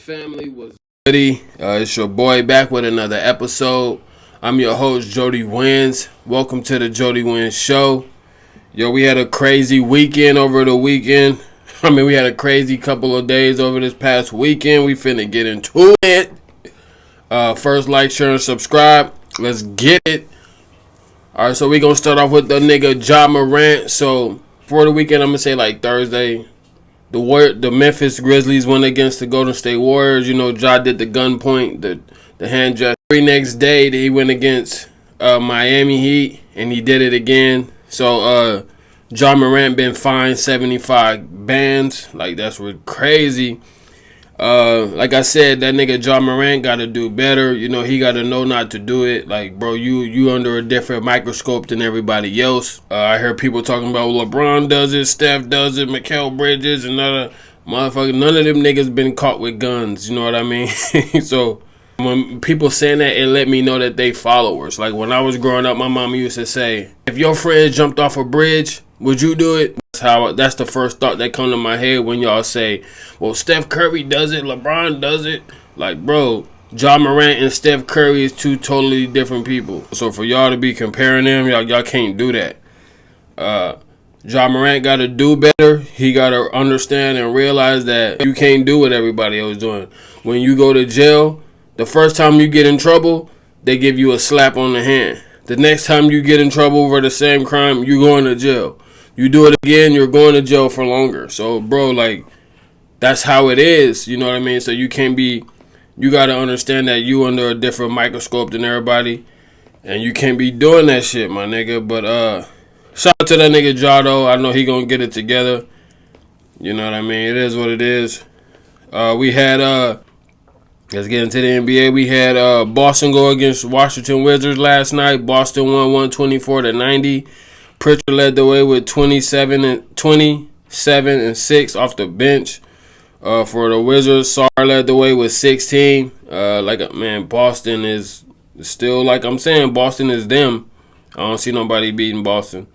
family was goody. It's your boy back with another episode. I'm your host, Jody Wins. Welcome to the Jody Wins Show. Yo, we had a crazy weekend over the weekend. We had a crazy couple of days over this past weekend. We finna get into it. First, like, share, and subscribe. Let's get it. Alright, so we gonna start off with the nigga Ja Morant. So, for the weekend, I'm gonna say like Thursday. The Memphis Grizzlies went against the Golden State Warriors. You know, Ja did the gunpoint, the hand gesture. The next day, he went against Miami Heat, and he did it again. So, Ja Morant been fined 75 bands. Like, that's crazy. Like I said, that nigga Ja Morant got to do better. You know, he got to know not to do it. Like, bro, you under a different microscope than everybody else. I heard people talking about LeBron does it, Steph does it, Mikal Bridges, and other motherfuckers. None of them niggas been caught with guns. You know what I mean? So, when people saying that, it let me know that they followers. Like, when I was growing up, my mom used to say, if your friend jumped off a bridge, would you do it? That's the first thought that come to my head when y'all say, well, Steph Curry does it, LeBron does it. Like, bro, Ja Morant and Steph Curry is two totally different people. So for y'all to be comparing them, y'all can't do that. Ja Morant got to do better. He got to understand and realize that you can't do what everybody else doing. When you go to jail, the first time you get in trouble, they give you a slap on the hand. The next time you get in trouble for the same crime, you going to jail. You do it again, you're going to jail for longer. So, bro, like, that's how it is. You know what I mean? So you got to understand that you under a different microscope than everybody. And you can't be doing that shit, my nigga. But, shout out to that nigga Ja, though. I know he gonna get it together. You know what I mean? It is what it is. We had, let's get into the NBA. We had Boston go against Washington Wizards last night. Boston won 124-90. Pritchard led the way with 27 and 6 off the bench. For the Wizards, Sarr led the way with 16. Boston is still, like I'm saying, Boston is them. I don't see nobody beating Boston.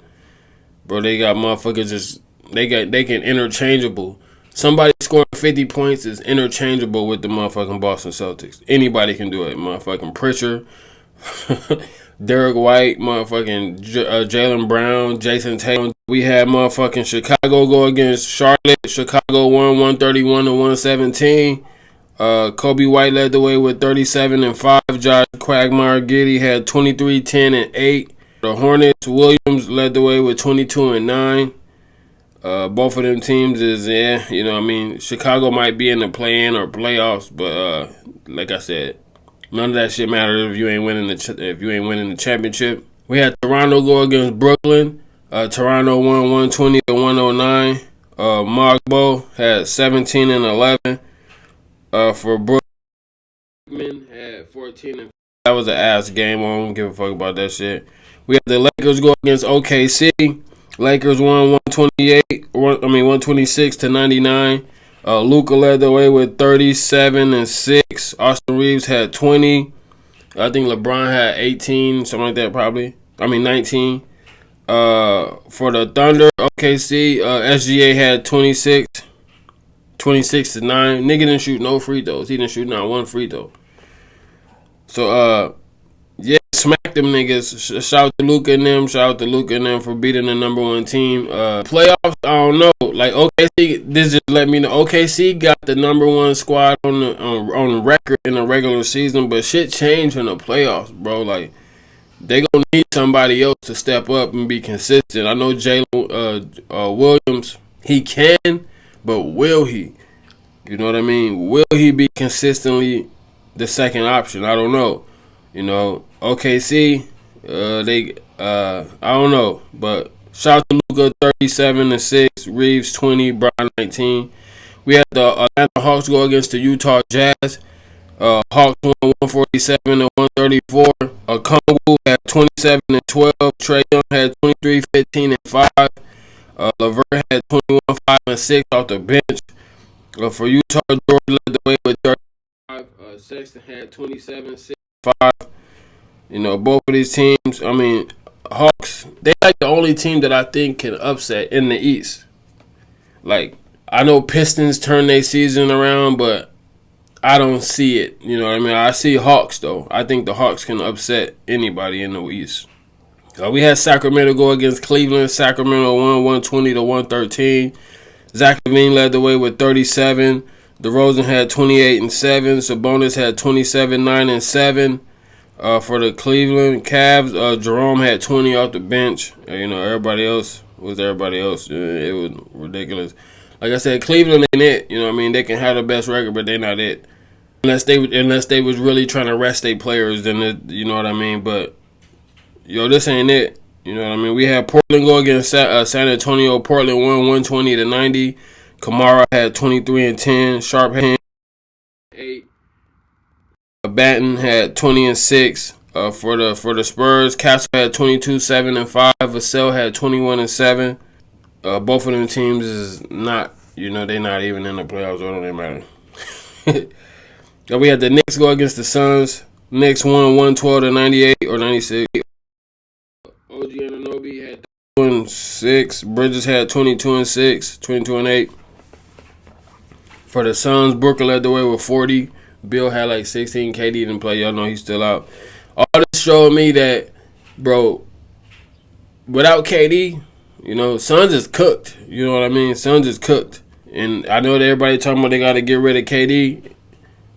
Bro, they got motherfuckers they can interchangeable. Somebody scoring 50 points is interchangeable with the motherfucking Boston Celtics. Anybody can do it. Motherfucking Pritchard, Derek White, motherfucking Jaylen Brown, Jason Tatum. We had motherfucking Chicago go against Charlotte. Chicago won 131-117. Kobe White led the way with 37 and 5. Josh Quagmire Giddey had 23, 10, and 8. The Hornets, Williams led the way with 22 and 9. Both of them teams is, you know what I mean, Chicago might be in the play-in or playoffs, but like I said, none of that shit matters if you ain't winning the championship. We had Toronto go against Brooklyn. Toronto won 120-109. Mogbo had 17 and 11. For Brooklyn had 14 and 5. That was an ass game. I don't give a fuck about that shit. We had the Lakers go against OKC. Lakers won 126-99. Luka led the way with 37 and 6. Austin Reeves had 20. I think LeBron had 18, something like that probably. 19. For the Thunder, OKC, SGA had 26 to 9. Nigga didn't shoot no free throws. He didn't shoot not one free throw. So, smack them niggas. Shout out to Luka and them. Shout out to Luka and them for beating the number one team. Playoffs, I don't know. Like, OKC, this just let me know. OKC got the number one squad on the record in the regular season, but shit changed in the playoffs, bro. Like, they gonna need somebody else to step up and be consistent. I know Jalen Williams, he can, but will he? You know what I mean? Will he be consistently the second option? I don't know. You know, OKC, I don't know. But shout out to Luka, 37 and 6, Reeves 20, Brown 19. We had the Atlanta Hawks go against the Utah Jazz. Hawks won 147-134. Kongu had 27 and 12. Trae Young had 23, 15 and 5. LeVert had 21, 5 and 6 off the bench. For Utah, George led the way with 35. Sexton had 27, 6, 5. You know, both of these teams, Hawks, they like the only team that I think can upset in the East. Like, I know Pistons turn their season around, but I don't see it. You know what I mean? I see Hawks, though. I think the Hawks can upset anybody in the East. We had Sacramento go against Cleveland. Sacramento won 120 to 113. Zach LaVine led the way with 37. DeRozan had 28 and 7. Sabonis had 27, 9 and 7. For the Cleveland Cavs, Jerome had 20 off the bench. Everybody else was everybody else. It was ridiculous. Like I said, Cleveland ain't it. You know what I mean? They can have the best record, but they're not it. Unless they was really trying to rest their players, then you know what I mean. But this ain't it. You know what I mean? We had Portland go against San Antonio. Portland won 120 to 90. Kamara had 23 and 10. Sharp had 8. Batten had 20 and 6 for the Spurs. Castle had 22, 7 and 5. Vassell had 21 and 7. Both of them teams is not, they're not even in the playoffs. So it don't matter. We had the Knicks go against the Suns. Knicks won 112 to 98 or 96. OG Anunoby had 22 and 6. Bridges had 22 and 6, 22 and 8. For the Suns, Booker led the way with 40. Bill had like 16. KD didn't play. Y'all know he's still out. All this showed me that, bro, without KD, Suns is cooked. You know what I mean? Suns is cooked. And I know that everybody talking about they got to get rid of KD.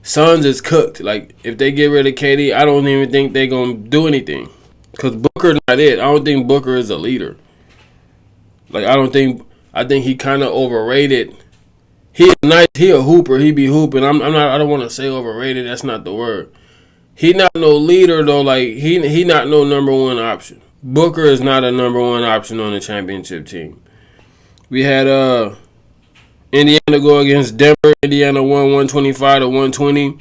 Suns is cooked. Like, if they get rid of KD, I don't even think they're going to do anything. Because Booker's not it. I don't think Booker is a leader. Like, I think he kind of overrated. He nice. He a hooper. He be hooping. I don't want to say overrated. That's not the word. He not no leader though. Like he not no number one option. Booker is not a number one option on the championship team. We had Indiana go against Denver. Indiana won 125 to 120.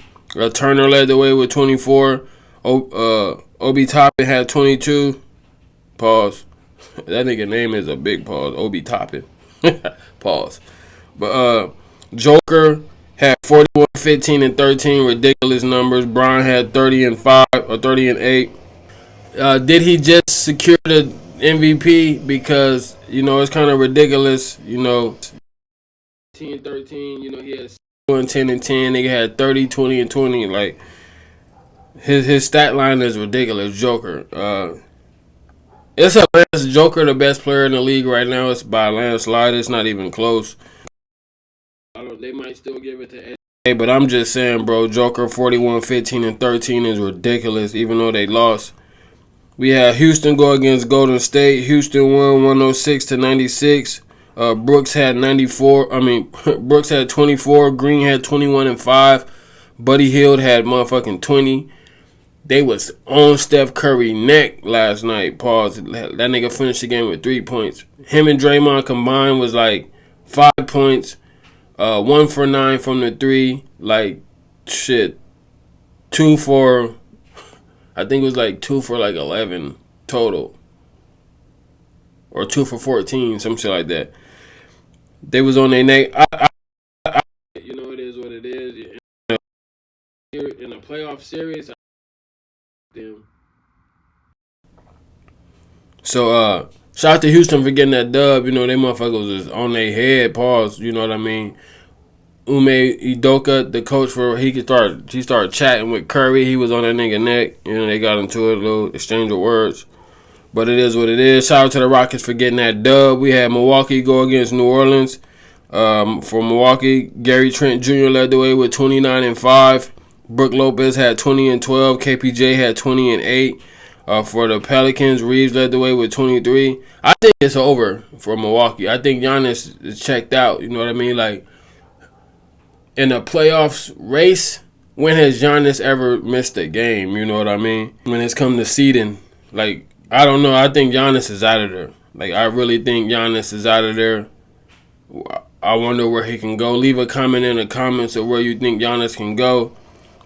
Turner led the way with 24. Obi Toppin had 22. Pause. That nigga name is a big pause. Obi Toppin. Pause. But Joker had 41, 15, and 13. Ridiculous numbers. Bron had 30 and 5 or 30 and 8. Did he just secure the MVP? Because, it's kind of ridiculous. 10 and 13. He had 10 and 10. Nigga had 30, 20, and 20. Like, his stat line is ridiculous. Joker. It's a Lance Joker, the best player in the league right now. It's by a landslide. It's not even close. They might still give it to A, but I'm just saying, bro, Joker 41, 15, and 13 is ridiculous, even though they lost. We had Houston go against Golden State. Houston won 106 to 96. Brooks had 94. Brooks had 24. Green had 21 and 5. Buddy Hield had motherfucking 20. They was on Steph Curry neck last night. Pause. That nigga finished the game with 3 points. Him and Draymond combined was like 5 points. 1 for 9 from the 3. Like, shit. 2 for, I think it was like 2 for like 11 total. Or 2 for 14, some shit like that. They was on their neck. It is what it is. In a playoff series, them. So, shout out to Houston for getting that dub. They motherfuckers is on their head. Pause. You know what I mean? Ume Udoka, the coach he started chatting with Curry. He was on that nigga neck. They got into a little exchange of words. But it is what it is. Shout out to the Rockets for getting that dub. We had Milwaukee go against New Orleans. For Milwaukee, Gary Trent Jr. led the way with 29 and 5. Brook Lopez had 20 and 12. KPJ had 20 and 8. For the Pelicans, Reeves led the way with 23. I think it's over for Milwaukee. I think Giannis is checked out. You know what I mean? Like, in a playoffs race, when has Giannis ever missed a game? You know what I mean? When it's come to seeding, like, I don't know. I think Giannis is out of there. Like, I really think Giannis is out of there. I wonder where he can go. Leave a comment in the comments of where you think Giannis can go.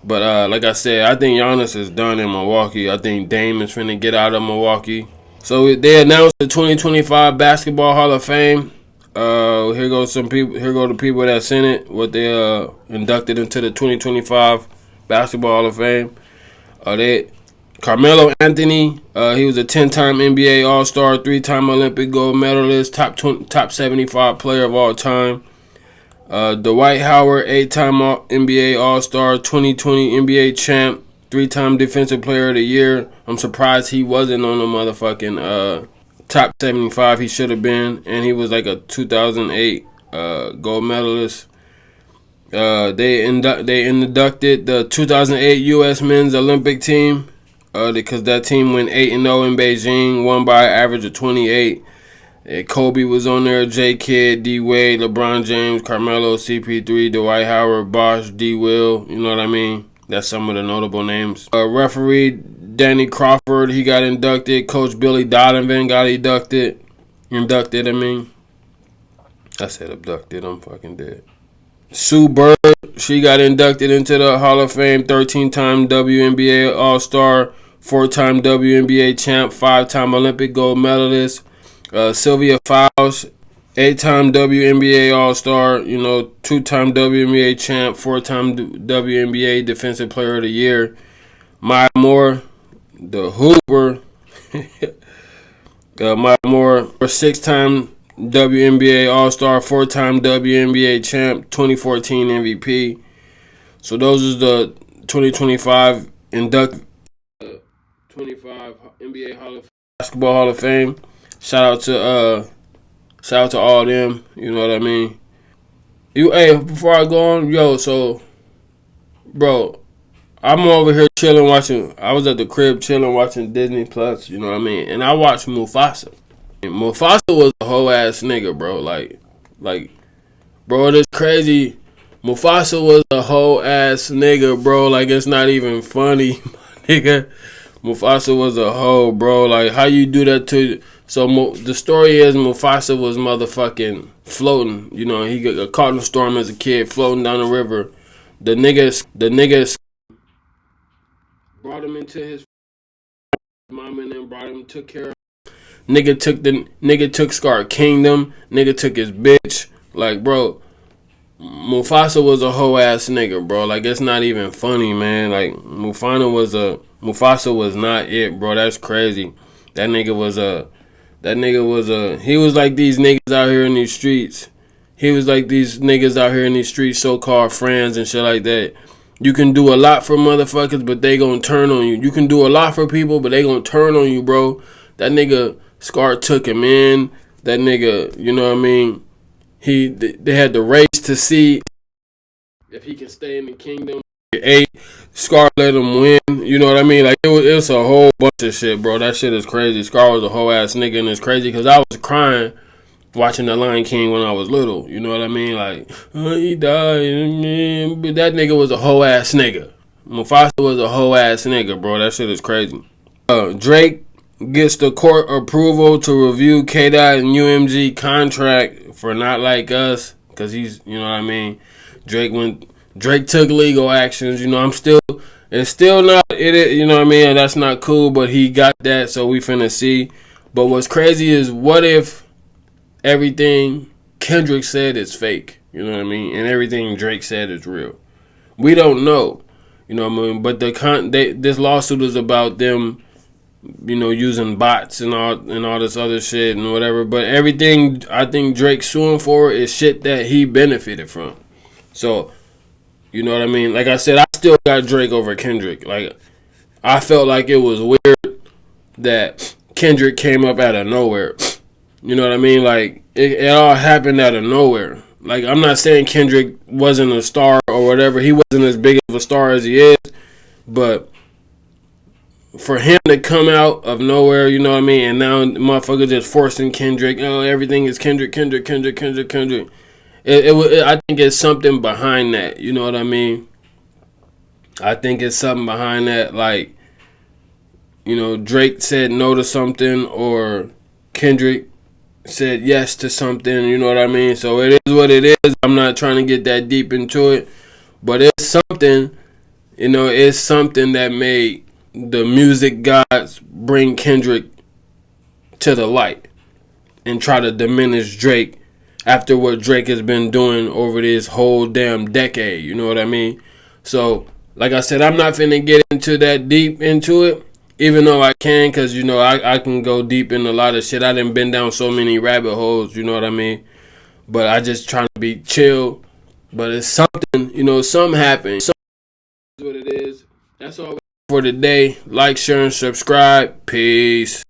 But like I said, I think Giannis is done in Milwaukee. I think Dame is finna get out of Milwaukee. So they announced the 2025 Basketball Hall of Fame. Here go some people. Here go the people that's in it. What they inducted into the 2025 Basketball Hall of Fame. Carmelo Anthony. He was a 10-time NBA All-Star, 3-time Olympic gold medalist, top 75 player of all time. Dwight Howard, 8-time NBA All-Star, 2020 NBA champ, 3-time Defensive Player of the Year. I'm surprised he wasn't on the motherfucking top 75. He should have been, and he was like a 2008 gold medalist. They inducted the 2008 U.S. Men's Olympic team because that team went 8-0 in Beijing, won by an average of 28. Kobe was on there, J. Kidd, D. Wade, LeBron James, Carmelo, CP3, Dwight Howard, Bosh, D. Will. You know what I mean? That's some of the notable names. Referee Danny Crawford, he got inducted. Coach Billy Donovan got inducted. I said abducted. I'm fucking dead. Sue Bird, she got inducted into the Hall of Fame. 13-time WNBA All-Star, 4-time WNBA champ, 5-time Olympic gold medalist. Sylvia Fowles, 8-time WNBA All-Star, 2-time WNBA champ, 4-time WNBA Defensive Player of the Year. Maya Moore, the Hooper. Maya Moore, 6-time WNBA All-Star, 4-time WNBA champ, 2014 MVP. So those are the 2025 25 NBA Basketball Hall of Fame. Shout out to all of them. You know what I mean? Hey, before I go on, so, bro, I'm over here chilling watching. I was at the crib chilling watching Disney Plus. You know what I mean? And I watched Mufasa. Mufasa was a whole ass nigga, bro. Like, bro, it is crazy. Mufasa was a whole ass nigga, bro. Like, it's not even funny, nigga. Mufasa was a hoe, bro. Like, how you do that to... So, the story is Mufasa was motherfucking floating. He got caught in a storm as a kid, floating down the river. The niggas brought him into his mom and then brought him, took care of him. Nigga took Scar Kingdom. Nigga took his bitch. Like, bro, Mufasa was a hoe ass nigga, bro. Like, it's not even funny, man. Like, Mufasa was not it, bro. That's crazy. That nigga was he was like these niggas out here in these streets. So-called friends and shit like that. You can do a lot for motherfuckers, but they gonna turn on you. You can do a lot for people, but they gonna turn on you, bro. That nigga Scar took him in. That nigga, you know what I mean? They had the race to see if he can stay in the kingdom. Scar let him win. You know what I mean? Like, it was a whole bunch of shit, bro. That shit is crazy. Scar was a whole ass nigga, and it's crazy because I was crying watching The Lion King when I was little. You know what I mean? Like, he died, but that nigga was a whole ass nigga. Mufasa was a whole ass nigga, bro. That shit is crazy. Drake gets the court approval to review K-Dot and UMG contract for Not Like Us, because he's, you know what I mean? Drake took legal actions. It's still not it. You know what I mean? That's not cool, but he got that, so we finna see. But what's crazy is, what if everything Kendrick said is fake? You know what I mean? And everything Drake said is real. We don't know. You know what I mean? But this lawsuit is about them, using bots and all this other shit and whatever. But everything I think Drake's suing for is shit that he benefited from. So, you know what I mean? Like I said, I still got Drake over Kendrick. Like, I felt like it was weird that Kendrick came up out of nowhere. You know what I mean? Like, it all happened out of nowhere. Like, I'm not saying Kendrick wasn't a star or whatever. He wasn't as big of a star as he is. But for him to come out of nowhere, you know what I mean? And now motherfuckers just forcing Kendrick. Oh, everything is Kendrick. I think it's something behind that. You know what I mean? I think it's something behind that. Like, Drake said no to something, or Kendrick said yes to something. You know what I mean? So it is what it is. I'm not trying to get that deep into it. But it's something, it's something that made the music gods bring Kendrick to the light and try to diminish Drake after what Drake has been doing over this whole damn decade. You know what I mean? So, like I said, I'm not finna get into that deep into it, even though I can, because, I can go deep in a lot of shit. I done been down so many rabbit holes, you know what I mean? But I just trying to be chill, But it's something, something happened. Something is what it is. That's all for today. Like, share, and subscribe. Peace.